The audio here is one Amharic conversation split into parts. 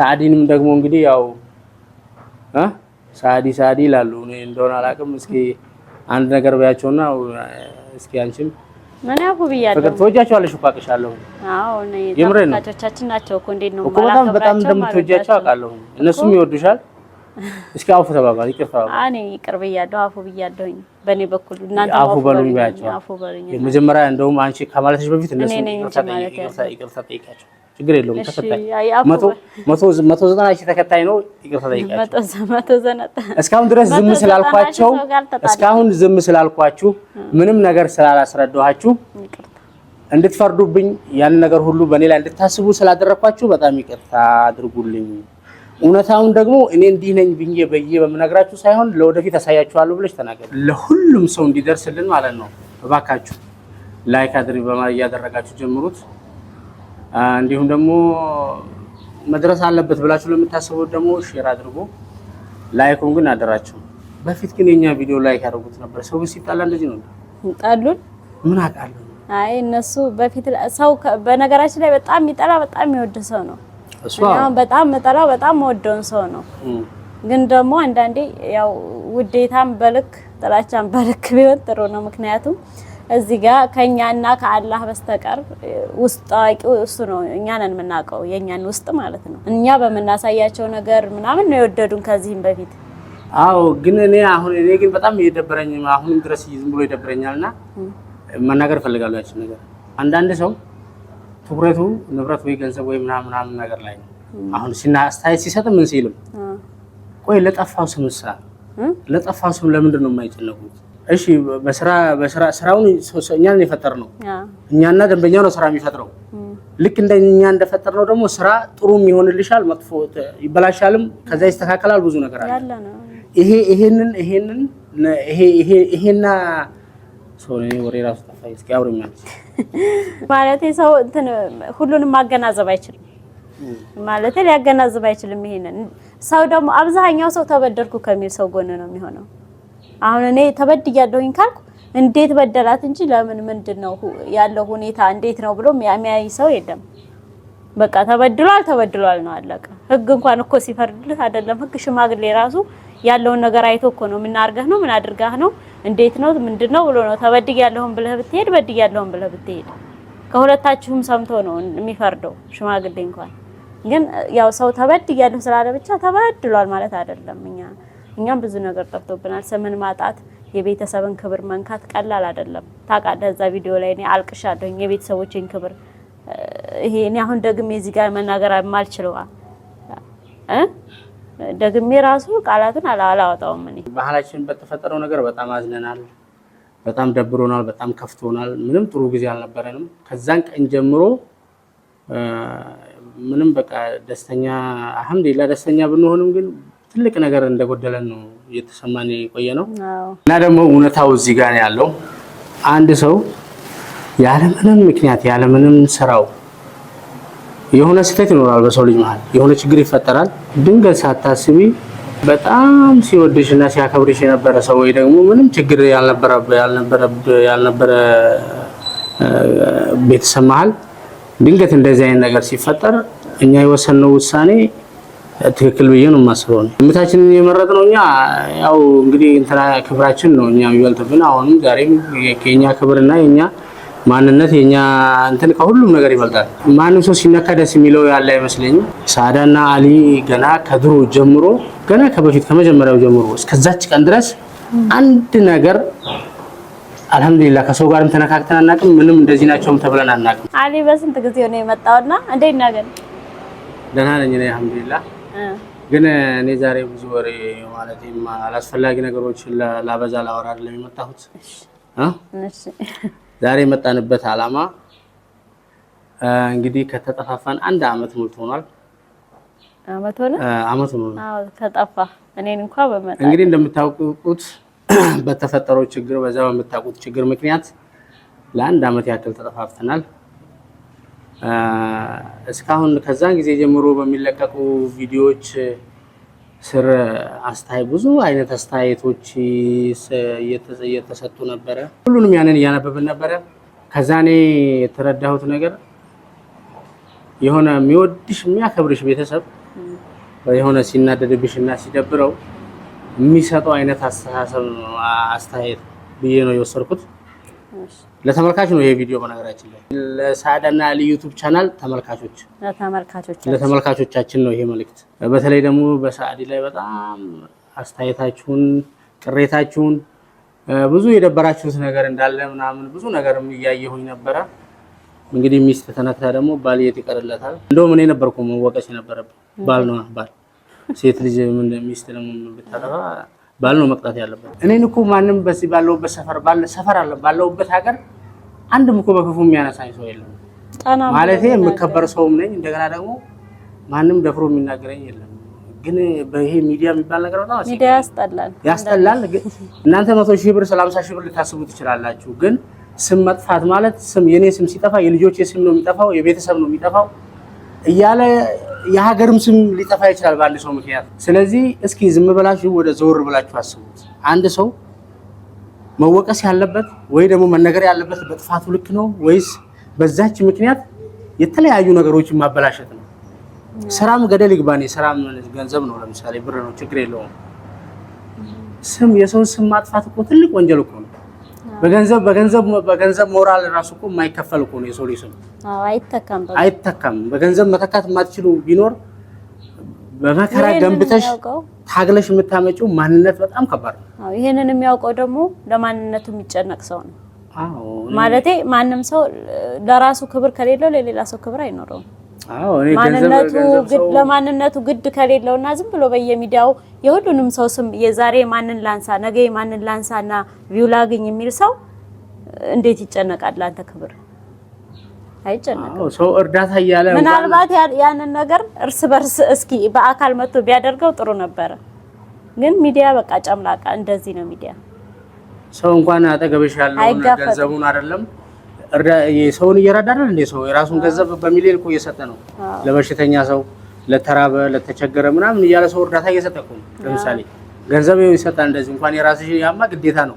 ሳዲንም ደግሞ እንግዲህ ያው ሳዲ ይላሉ እኔ እንደሆነ አላውቅም እስኪ አንድ ነገር ባያቸውና እስኪ አንቺም ምን ያው ብያለሁ ፍቅር ተወጃቸዋለሽ እኮ አውቃለሁ አዎ ነው ተመልካቾቻችን ናቸው እኮ እንዴት ነው ማለት በጣም እንደምትወጃቸው አውቃለሁ እነሱም ይወዱሻል እስኪ አፉ ተባባል ይቅርታ እኔ ይቅር ብያለሁ አፉ ብያለሁኝ በኔ በኩል እናንተ አፉ በሉኝ ባያቸው አፉ በሉኝ የመጀመሪያ እንደውም አንቺ ከማለትሽ በፊት እነሱ ይቅርታ ጠይቃቸው ችግር የለውም ተከታይ 190 ሺህ ተከታይ ነው ይቅርታ ጠይቃቸው 190 እስካሁን ዝም ስላልኳችሁ ምንም ነገር ስላላስረዳኋችሁ እንድትፈርዱብኝ ያን ነገር ሁሉ በኔ ላይ እንድታስቡ ስላደረኳችሁ በጣም ይቅርታ አድርጉልኝ ኡነታውን ደግሞ እኔ እንዲህ ነኝ ብዬ በመነግራችሁ ሳይሆን ለወደፊት አሳያችኋለሁ ብለሽ ተናገር ለሁሉም ሰው እንዲደርስልን ማለት ነው እባካችሁ ላይክ አድርጉ ያደረጋችሁ ጀምሩት እንዲሁም ደግሞ መድረስ አለበት ብላችሁ ለምታስቡት ደግሞ ሼር አድርጉ ላይኩን ግን አደራችሁ በፊት ግን የኛ ቪዲዮ ላይክ ያደርጉት ነበር ሰው ሲጣላ እንደዚህ ነው ጣሉን ምን አውቃለሁ አይ እነሱ በፊት ሰው በነገራችን ላይ በጣም ይጣላ በጣም ይወድ ሰው ነው እኛም በጣም መጣላው በጣም ወደውን ሰው ነው ግን ደግሞ አንዳንዴ ያው ውዴታም በልክ ጥላቻም በልክ ቢሆን ጥሩ ነው ምክንያቱም እዚህ ጋር ከኛና ከአላህ በስተቀር ውስጥ ታውቂው እሱ ነው እኛ ነን የምናውቀው የኛን ውስጥ ማለት ነው እኛ በመናሳያቸው ነገር ምናምን ነው የወደዱን ከዚህም በፊት አዎ ግን እኔ ግን በጣም እየደበረኝ አሁንም ድረስ ዝም ብሎ ይደበረኛልና መናገር ፈልጋለሁ ያቺ ነገር አንዳንድ ሰው ትኩረቱ ንብረት ወይ ገንዘብ ወይ ምናምን ነገር ላይ ነው አሁን አስተያየት ሲሰጥ ምን ሲልም ቆይ ለጠፋው ስምሳ ለጠፋው ስም ለምንድን ነው የማይጨነቁት እሺ በስራውን እኛን የፈጠርነው እኛና ደንበኛው ነው ስራ የሚፈጥረው ልክ እንደኛ እንደፈጠርነው ደግሞ ስራ ጥሩም ይሆንልሻል መጥፎ ይበላሻልም ከዛ ይስተካከላል ብዙ ነገር አለ ይሄና ሶሪ ወሬ ራስ ተፋይ እስኪ አውሪኛል ማለት ሰው እንትን ሁሉንም ማገናዘብ አይችልም ማለት ሊያገናዝብ አይችልም ይሄንን ሰው ደግሞ አብዛኛው ሰው ተበደልኩ ከሚል ሰው ጎን ነው የሚሆነው አሁን እኔ ተበድያለሁኝ ካልኩ እንዴት በደላት እንጂ ለምን ምንድነው ያለው ሁኔታ እንዴት ነው ብሎ የሚያይ ሰው የለም በቃ ተበድሏል ነው አለቀ ህግ እንኳን እኮ ሲፈርድልህ አይደለም ህግ ሽማግሌ ራሱ ያለውን ነገር አይቶ እኮ ነው ምን አርገህ ነው ምን አድርጋህ ነው እንዴት ነው ምንድነው ብሎ ነው ተበድያለሁም ብለህ ብትሄድ በድያለሁም ብለህ ብትሄድ ከሁለታችሁም ሰምቶ ነው የሚፈርደው ሽማግሌ እንኳን ግን ያው ሰው ተበድያለሁ ስላለ ብቻ ተበድሏል ማለት አይደለም እኛም ብዙ ነገር ጠፍቶብናል ሰምን ማጣት የቤተሰብን ክብር መንካት ቀላል አይደለም ታቃለ እዛ ቪዲዮ ላይ እኔ አልቅሻለሁኝ የቤተሰቦቼን ክብር ይሄ እኔ አሁን ደግሜ እዚህ ጋር መናገር ማልችለው ደግሜ ራሱ ቃላቱን አላወጣውም እኔ ባህላችን በተፈጠረው ነገር በጣም አዝነናል በጣም ደብሮናል በጣም ከፍቶናል ምንም ጥሩ ጊዜ አልነበረንም ከዛን ቀን ጀምሮ ምንም በቃ ደስተኛ አልহামዱሊላህ ደስተኛ ብንሆንም ግን ትልቅ ነገር እንደጎደለን ነው እየተሰማን የቆየነው እና ደግሞ እውነታው እዚህ ጋር ያለው አንድ ሰው ያለምንም ምክንያት ያለምንም ስራው የሆነ ስህተት ይኖራል በሰው ልጅ መሃል የሆነ ችግር ይፈጠራል ድንገት ሳታስቢ በጣም ሲወድሽና ሲያከብርሽ የነበረ ሰው ወይ ደግሞ ምንም ችግር ያልነበረ ቤተሰብ መሃል ድንገት እንደዚህ አይነት ነገር ሲፈጠር እኛ የወሰነው ውሳኔ ትክክል ብዬ ነው የማስበው እምታችንን የመረጥነው እኛ ያው እንግዲህ እንትና ክብራችን ነው እኛ የሚበልጥብን አሁንም ዛሬም የኛ ክብርና የኛ ማንነት የኛ እንትን ከሁሉም ነገር ይበልጣል ማንም ሰው ሲነካ ደስ የሚለው ያለ አይመስለኝም ሳዳና አሊ ገና ከድሮ ጀምሮ ገና ከበፊት ከመጀመሪያው ጀምሮ እስከዛች ቀን ድረስ አንድ ነገር አልহামዱሊላህ ከሰው ጋርም ተነካክተን አናውቅም ምንም እንደዚህ ናቸውም ተብለን አናውቅም አሊ በስንት ጊዜ ነው የመጣውና እንዴት ነገር ደህና ነኝ እኔ አልহামዱሊላህ ግን እኔ ዛሬ ብዙ ወሬ ማለት አላስፈላጊ ነገሮችን ላበዛ ላወራ አይደለም የመጣሁት እሺ ዛሬ መጣንበት አላማ እንግዲህ ከተጠፋፋን አንድ አመት ሞልቶናል አመት ሆነ አዎ ተጠፋ እኔን እንኳን በመጣ እንግዲህ እንደምታውቁት በተፈጠረው ችግር በዛው በመታቁት ችግር ምክንያት ለአንድ አመት ያክል ተጠፋፍተናል እስካሁን ከዛን ጊዜ ጀምሮ በሚለቀቁ ቪዲዮዎች ስር ብዙ አይነት አስተያየቶች እየተሰጡ ነበር ሁሉንም ያንን ያነበብን ነበር ከዛኔ የተረዳሁት ነገር የሆነ የሚወድሽ የሚያከብርሽ ቤተሰብ የሆነ ሲናደድብሽና ሲደብረው የሚሰጠው አይነት አስተያየት ብዬ ነው የወሰድኩት። ለተመልካች ነው ይሄ ቪዲዮ በነገራችን ላይ ለሳዳና ለዩቲዩብ ቻናል ለተመልካቾቻችን ነው ይሄ መልእክት። በተለይ ደግሞ በሳዲ ላይ በጣም አስተያየታችሁን ቅሬታችሁን ብዙ የደበራችሁት ነገር እንዳለ ምናምን ብዙ ነገርም እያየሁኝ ነበረ። እንግዲህ ሚስት ተነክታ ደግሞ ባል የት ይቀርለታል? እንደውም እኔ ነበርኩ መወቀስ የነበረብኝ ባል ነው ባል ሴት ልጅ ምን ሚስት ለምን ብታጠፋ ባል ነው መቅጣት ያለበት። እኔን እኮ ማንም በዚህ ባለውበት ሰፈር አለ ባለውበት ሀገር አንድም እኮ በክፉ የሚያነሳኝ ሰው የለም ማለቴ የምከበር ሰውም ነኝ። እንደገና ደግሞ ማንም ደፍሮ የሚናገረኝ የለም። ግን በይሄ ሚዲያ የሚባል ነገር በጣም ሚዲያ ያስጠላል። እናንተ 100,000 ብር 30,000 ብር ልታስቡ ትችላላችሁ። ግን ስም መጥፋት ማለት ስም የኔ ስም ሲጠፋ የልጆቼ ስም ነው የሚጠፋው፣ የቤተሰብ ነው የሚጠፋው እያለ የሀገርም ስም ሊጠፋ ይችላል በአንድ ሰው ምክንያት። ስለዚህ እስኪ ዝም ብላችሁ ወደ ዘወር ብላችሁ አስቡት። አንድ ሰው መወቀስ ያለበት ወይ ደግሞ መነገር ያለበት በጥፋቱ ልክ ነው ወይስ በዛች ምክንያት የተለያዩ ነገሮችን ማበላሸት ነው? ስራም ገደል ይግባኔ ስራም ገንዘብ ነው፣ ለምሳሌ ብር ነው፣ ችግር የለውም። ስም የሰው ስም ማጥፋት እኮ ትልቅ ወንጀል እኮ ነው። በገንዘብ ሞራል ራሱ እኮ የማይከፈል እኮ ነው የሰው ልጅ ስም። አይተካም። በገንዘብ መተካት የማትችሉ ቢኖር በመከራ ገንብተሽ ታግለሽ የምታመጪው ማንነት በጣም ከባድ ነው። ይሄንን የሚያውቀው ደግሞ ለማንነቱ የሚጨነቅ ሰው ነው። ማለቴ ማንም ሰው ለራሱ ክብር ከሌለው ለሌላ ሰው ክብር አይኖረውም። ለማንነቱ ግድ ከሌለውና ዝም ብሎ በየሚዲያው የሁሉንም ሰው ስም የዛሬ ማንን ላንሳ ነገ ማንን ላንሳና ቪው ላግኝ የሚል ሰው እንዴት ይጨነቃል? ለአንተ ክብር አይጨነቅም። ሰው እርዳታ እያለ ምናልባት ያንን ነገር እርስ በርስ እስኪ በአካል መጥቶ ቢያደርገው ጥሩ ነበረ። ግን ሚዲያ በቃ ጨምላቃ እንደዚህ ነው ሚዲያ። ሰው እንኳን አጠገብሽ ያለው ገንዘቡን አይደለም የሰውን እየረዳ አይደል እንዴ? ሰው የራሱን ገንዘብ በሚሊዮን እኮ እየሰጠ ነው ለበሽተኛ ሰው፣ ለተራበ፣ ለተቸገረ ምናምን እያለ ሰው እርዳታ እየሰጠ እኮ ነው። ለምሳሌ ገንዘብ ይሰጣል እንደዚህ እንኳን የራስሽ ያማ ግዴታ ነው።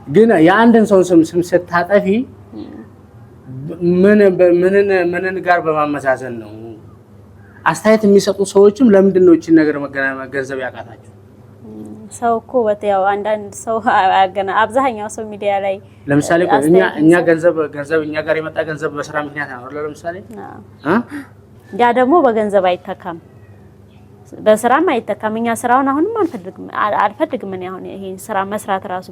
ግን የአንድን ሰው ስም ስታጠፊ ምንን ጋር በማመዛዘን ነው? አስተያየት የሚሰጡ ሰዎችም ለምንድን ነው እቺን ነገር መገንዘብ ያቃታቸው? ሰው እኮ ያው አንዳንድ ሰው አብዛኛው ሰው ሚዲያ ላይ ለምሳሌ እኛ ገንዘብ እኛ ጋር የመጣ ገንዘብ በስራ ምክንያት ነው አይደል? ለምሳሌ ያ ደግሞ በገንዘብ አይተካም፣ በስራም አይተካም። እኛ ስራውን አሁንም አልፈልግም እኔ አሁን ይሄን ስራ መስራት ራሱ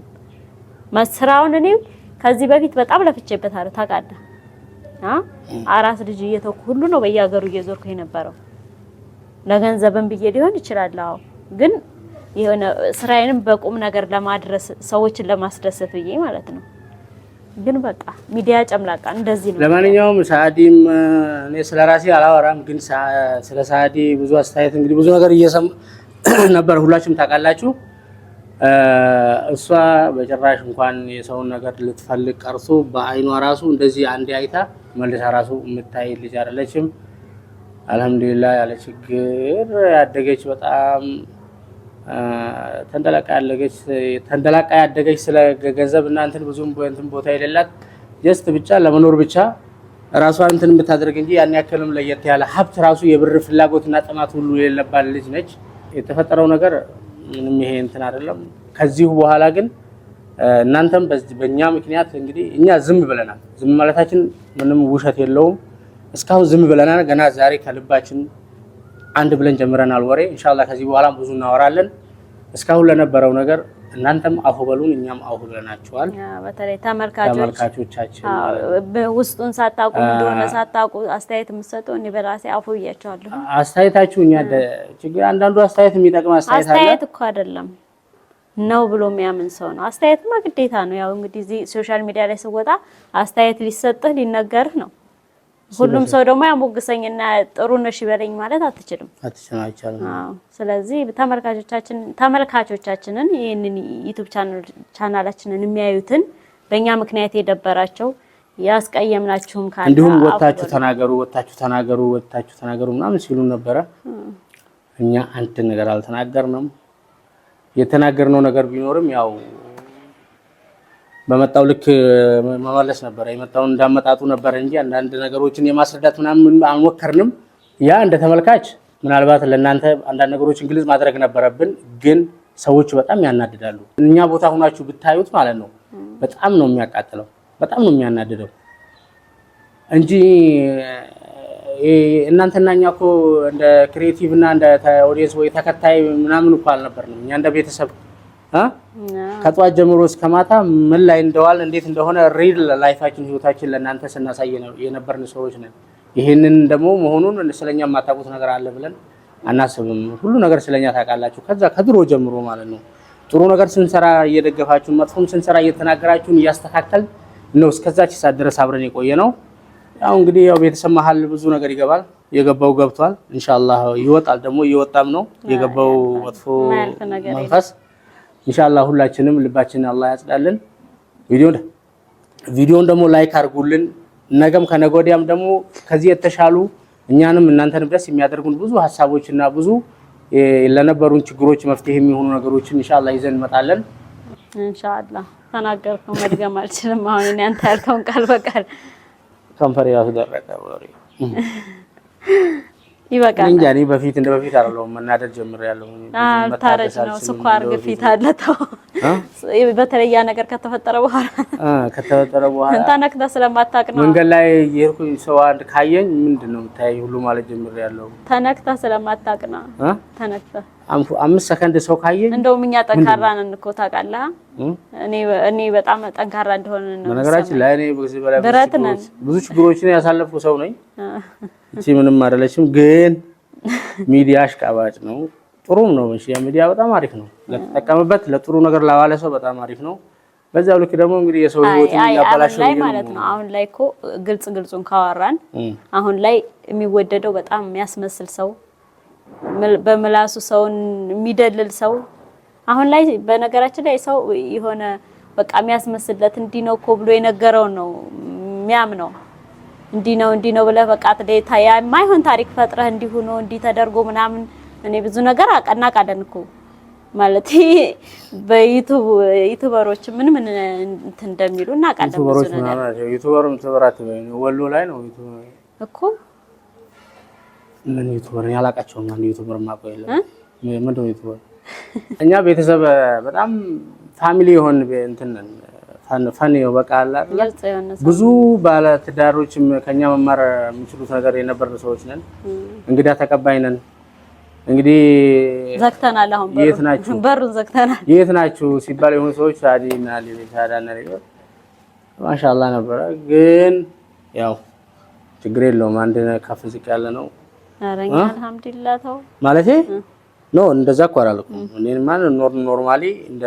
መስራውን እኔ ከዚህ በፊት በጣም ለፍቼበታለሁ ታውቃለህ። አራስ ልጅ እየተኩ ሁሉ ነው በየሀገሩ እየዞርኩ የነበረው ለገንዘብም ብዬ ሊሆን ይችላል። አዎ ግን የሆነ ስራዬንም በቁም ነገር ለማድረስ ሰዎችን ለማስደሰት ብዬ ማለት ነው። ግን በቃ ሚዲያ ጨምላቃ እንደዚህ ነው። ለማንኛውም ሳዲም እኔ ስለራሴ አላወራም፣ ግን ስለ ሳዲ ብዙ አስተያየት እንግዲህ ብዙ ነገር እየሰማ ነበር፣ ሁላችሁም ታውቃላችሁ። እሷ በጭራሽ እንኳን የሰውን ነገር ልትፈልግ ቀርሶ በአይኗ ራሱ እንደዚህ አንዴ አይታ መልሳ ራሱ የምታይ ልጅ አይደለችም። አልሐምዱሊላህ ያለ ችግር ያደገች በጣም ተንደላቃ ያደገች ስለ ገንዘብ እና እንትን ብዙም እንትን ቦታ የሌላት ጀስት ብቻ ለመኖር ብቻ ራሷን እንትን የምታደርግ እንጂ ያን ያክልም ለየት ያለ ሀብት ራሱ የብር ፍላጎትና ጥማት ሁሉ የሌለባት ልጅ ነች። የተፈጠረው ነገር ምንም ይሄ እንትን አይደለም። ከዚሁ በኋላ ግን እናንተም በእኛ ምክንያት እንግዲህ እኛ ዝም ብለናል። ዝም ማለታችን ምንም ውሸት የለውም። እስካሁን ዝም ብለናል። ገና ዛሬ ከልባችን አንድ ብለን ጀምረናል ወሬ። ኢንሻአላህ ከዚህ በኋላ ብዙ እናወራለን። እስካሁን ለነበረው ነገር እናንተም አፉ በሉን፣ እኛም አፉ ብለናችኋል። በተለይ ተመልካቾቻችን ውስጡን ሳታውቁ እንደሆነ ሳታውቁ አስተያየት የምትሰጡ እኔ በራሴ አፉ ብያችኋለሁ። አስተያየታችሁ እኛ ችግር አንዳንዱ አስተያየት የሚጠቅም አስተያየት እኮ አይደለም ነው ብሎ የሚያምን ሰው ነው። አስተያየትማ ግዴታ ነው። ያው እንግዲህ እዚህ ሶሻል ሚዲያ ላይ ስወጣ አስተያየት ሊሰጥህ ሊነገርህ ነው። ሁሉም ሰው ደግሞ ያሞግሰኝና ጥሩ ነሽ ይበለኝ ማለት አትችልም። ስለዚህ ተመልካቾቻችንን ይሄንን ዩቲዩብ ቻናላችንን የሚያዩትን በእኛ ምክንያት የደበራቸው ያስቀየምናችሁም ካለ እንዲሁም ወጣችሁ ተናገሩ ምናምን ሲሉ ነበረ። እኛ አንድ ነገር አልተናገርንም። የተናገርነው ነገር ቢኖርም ያው በመጣው ልክ መመለስ ነበር። የመጣውን እንዳመጣጡ ነበር እንጂ አንዳንድ ነገሮችን የማስረዳት ምናምን አንወከርንም። ያ እንደ ተመልካች ምናልባት ለእናንተ አንዳንድ ነገሮችን ግልጽ ማድረግ ነበረብን፣ ግን ሰዎች በጣም ያናድዳሉ። እኛ ቦታ ሆናችሁ ብታዩት ማለት ነው በጣም ነው የሚያቃጥለው፣ በጣም ነው የሚያናድደው እንጂ እናንተና እኛ እኮ እንደ ክሬቲቭ እና እንደ ኦዲየንስ ወይ ተከታይ ምናምን እኮ አልነበርንም። እኛ እንደ ቤተሰብ ከጧት ጀምሮ እስከ ማታ ምን ላይ እንደዋል እንዴት እንደሆነ ሪል ላይፋችን ህይወታችን ለእናንተ ስናሳይ የነበርን ሰዎች ነን። ይሄንን ደግሞ መሆኑን ስለኛ የማታውቁት ነገር አለ ብለን አናስብም። ሁሉ ነገር ስለኛ ታውቃላችሁ፣ ከዛ ከድሮ ጀምሮ ማለት ነው። ጥሩ ነገር ስንሰራ እየደገፋችሁን፣ መጥፎም ስንሰራ እየተናገራችሁን እያስተካከል ነው እስከዛች ሰዓት ድረስ አብረን የቆየ ነው። ያው እንግዲህ ያው ቤተሰብ መሀል ብዙ ነገር ይገባል። የገባው ገብቷል፣ ኢንሻአላህ ይወጣል። ደግሞ እየወጣም ነው የገባው መጥፎ መንፈስ። ኢንሻአላህ ሁላችንም ልባችንን አላህ ያጽዳልን። ቪዲዮን ደግሞ ላይክ አድርጉልን። ነገም ከነገ ወዲያም ደግሞ ከዚህ የተሻሉ እኛንም እናንተንም ደስ የሚያደርጉን ብዙ ሀሳቦችና ብዙ ለነበሩን ችግሮች መፍትሄ የሚሆኑ ነገሮችን ኢንሻአላህ ይዘን እንመጣለን። ኢንሻአላህ ተናገርከው መድገም አልችልም። አሁን እኔ አንተ ያልከውን ቃል በቃል ከንፈር ያስደረቀ ወሬ ይበቃል። እንጃ እኔ በፊት እንደ በፊት አይደለም መናደድ ጀምሬያለሁ። ታረጅ ነው ስኳር ግፊት አለተው በተለይ ያ ነገር ከተፈጠረ በኋላ ታነክታ ስለማታውቅ ነው። መንገድ ላይ የሄድኩኝ ሰው አንድ ካየኝ ምንድነው የምታይ ሁሉ ማለት ጀምሬያለሁ። ታነክታ ስለማታውቅ ነው። ታነክታ 5 ሰከንድ ሰው ካየኝ እንደውም እኛ ጠንካራ ነን እኮ ታውቃለህ። እኔ በጣም ጠንካራ እንደሆነ ነው። በነገራችን ላይ እኔ ብዙ ችግሮችን ያሳለፍኩ ሰው ነኝ። እቺ ምንም አይደለችም፣ ግን ሚዲያ አሽቃባጭ ነው። ጥሩም ነው። እሺ ሚዲያ በጣም አሪፍ ነው ለተጠቀመበት፣ ለጥሩ ነገር ላዋለ ሰው በጣም አሪፍ ነው። በዛው ልክ ደግሞ እንግዲህ የሰው ህይወት ያባላሽው ማለት ነው። አሁን ላይ እኮ ግልጹን ካወራን አሁን ላይ የሚወደደው በጣም የሚያስመስል ሰው፣ በምላሱ ሰውን የሚደልል ሰው አሁን ላይ በነገራችን ላይ ሰው የሆነ በቃ የሚያስመስልለት እንዲህ ነው እኮ ብሎ የነገረው ነው የሚያምነው። እንዲህ ነው ብለህ በቃ ተደይታ የማይሆን ታሪክ ፈጥረህ እንዲሁ ነው እንዲህ ተደርጎ ምናምን እኔ ብዙ ነገር አቀናቃለን እኮ ማለት በዩቲዩበሮች ምን እንትን እንደሚሉ እናውቃለን። ብዙ ነገር ዩቲዩበርም ተበራት ወሎ ላይ ነው እኮ ምን ዩቲዩበር ያላቃቸውም አንድ ዩቲዩበር ማቆ የለም። ምንድነው ዩቲዩበር? እኛ ቤተሰብ በጣም ፋሚሊ የሆን እንትን ፈን ነው በቃ አለ ብዙ ባለ ትዳሮችም ከኛ መማር የሚችሉት ነገር የነበርን ሰዎች ነን። እንግዳ ተቀባይ ነን። እንግዲህ ዘግተናል። አሁን በሩን ዘግተናል። የት ናችሁ ሲባል የሆኑ ሰዎች አዲና ሊሻዳና ነው ማሻአላህ ነበረ። ግን ያው ችግር የለውም አንድ ከፍ ዝቅ ያለ ነው። አረኛ አልহামዱሊላህ ተው ማለቴ ነው። እንደዛ እኮ አላልኩም እኔ ማለት ኖርማሊ እንደ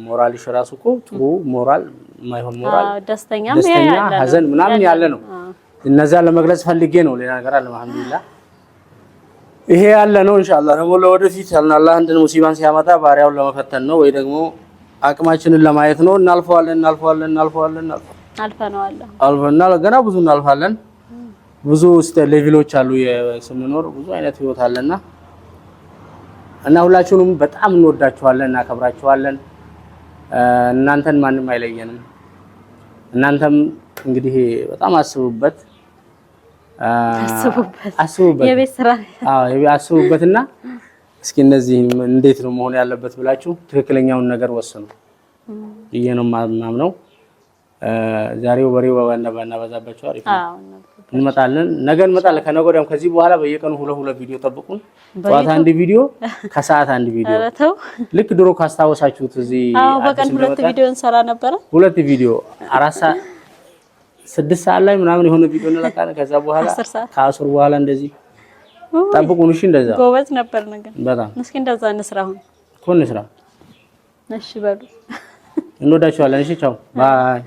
ሞራልሽ ራሱ እኮ ጥሩ ሞራል ማይሆን ሞራል ደስተኛ ሀዘን ምናምን ያለ ነው። እነዛ ለመግለጽ ፈልጌ ነው። ሌላ ነገር አለ አልহামዱሊላህ ይሄ ያለ ነው። ኢንሻአላህ ደግሞ ለወደፊት አላህ አንድን ሙሲባን ሲያመጣ ባሪያውን ለመፈተን ነው ወይ ደግሞ አቅማችንን ለማየት ነው። እናልፈዋለን አልፈናል። ገና ብዙ እናልፋለን። ብዙ ሌቭሎች አሉ የስንኖር ብዙ አይነት ህይወት አለና እና ሁላችሁንም በጣም እንወዳችኋለን እናከብራችኋለን። እናንተን ማንም አይለየንም። እናንተም እንግዲህ በጣም አስቡበት የቤት ስራ አስቡበትና እስኪ እነዚህ እንዴት ነው መሆን ያለበት ብላችሁ ትክክለኛውን ነገር ወስኑ ብዬ ነው የማምነው። ዛሬው በሬው ባናበዛባችሁ አሪፍ ነው። እንመጣለን፣ ነገ እንመጣለን፣ ከነገ ወዲያም ከዚህ በኋላ በየቀኑ ሁለት ቪዲዮ ጠብቁን። ጠዋት አንድ ቪዲዮ፣ ከሰዓት አንድ ቪዲዮ። ልክ ድሮ ካስታወሳችሁት እዚህ በቀን 2 ቪዲዮ እንሰራ ነበር። 2 ቪዲዮ 4 ሰዓት 6 ሰዓት ላይ ምናምን የሆነ ቪዲዮ እንለቃለን። ከዛ በኋላ ከአስር በኋላ እንደዚህ ጠብቁን። እሺ እንደዛ ጎበዝ ነበር ነገር በጣም እስኪ እንደዛ እንስራ። አሁን እኮ እንስራ። እሺ በሉ እንወዳችኋለን። እሺ ቻው ባይ